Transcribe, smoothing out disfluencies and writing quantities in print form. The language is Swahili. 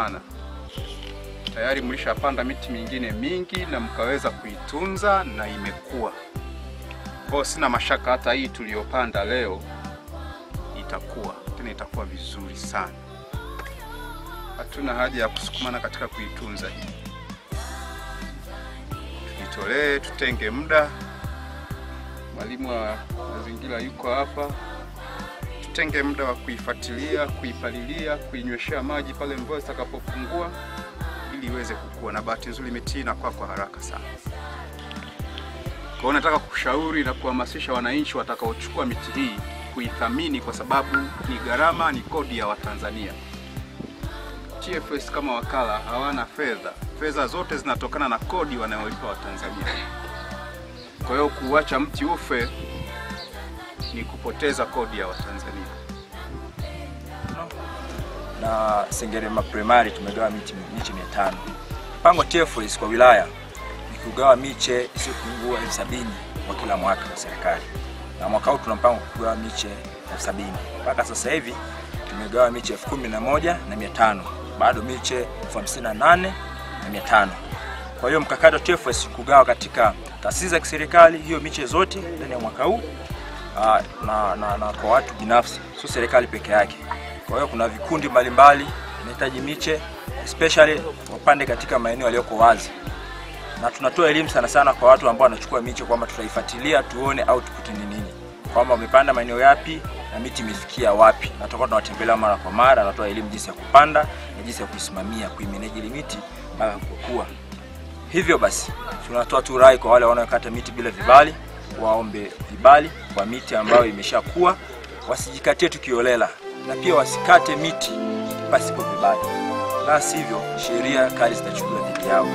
sana. Tayari mlishapanda miti mingine mingi na mkaweza kuitunza na imekuwa. Kwa sina mashaka hata hii tuliyopanda leo itakuwa, tena itakuwa vizuri sana. Hatuna haja ya kusukumana katika kuitunza hii. Tujitolee, tutenge muda. Mwalimu wa mazingira yuko hapa. Tutenge muda wa kuifuatilia, kuipalilia, kuinyweshea maji pale mvua itakapopungua ili iweze kukua, na bahati nzuri miti inakuwa kwa haraka sana. Kwa hiyo nataka kushauri na kuhamasisha wananchi watakaochukua miti hii kuithamini, kwa sababu ni gharama, ni kodi ya Watanzania. TFS kama wakala hawana fedha. Fedha zote zinatokana na kodi wanayolipa Watanzania. Kwa hiyo kuacha mti ufe ni kupoteza kodi ya Watanzania. Na Sengerema Primary tumegawa miche 500. Mpango wa TFS kwa wilaya ni kugawa miche isiyopungua 70,000 kwa kila mwaka kwa serikali. Na mwaka huu tuna mpango kugawa miche 70,000. Mpaka sasa hivi tumegawa miche 11,500. Bado miche 58,500. Kwa hiyo mkakati wa TFS kugawa katika taasisi za kiserikali hiyo miche zote ndani ya mwaka huu na kwa watu binafsi, sio serikali peke yake. Kwa hiyo kuna vikundi mbalimbali vinahitaji miche, especially wapande katika maeneo yaliyoko wazi. Na tunatoa elimu sana kwa watu ambao wanachukua miche kwamba tutaifuatilia tuone output ni nini, kwamba wamepanda maeneo yapi na miti imefikia wapi. Na tutakuwa tunawatembelea mara kwa mara, natoa elimu jinsi ya kupanda na jinsi ya kuisimamia, kuimanage ile miti mpaka kukua. Hivyo basi tunatoa tu rai kwa wale wanaokata miti bila vibali, waombe vibali kwa miti ambayo imeshakuwa, wasijikatie tukiolela, na pia wasikate miti pasipo vibali. La sivyo sheria kali zitachukuliwa dhidi yao.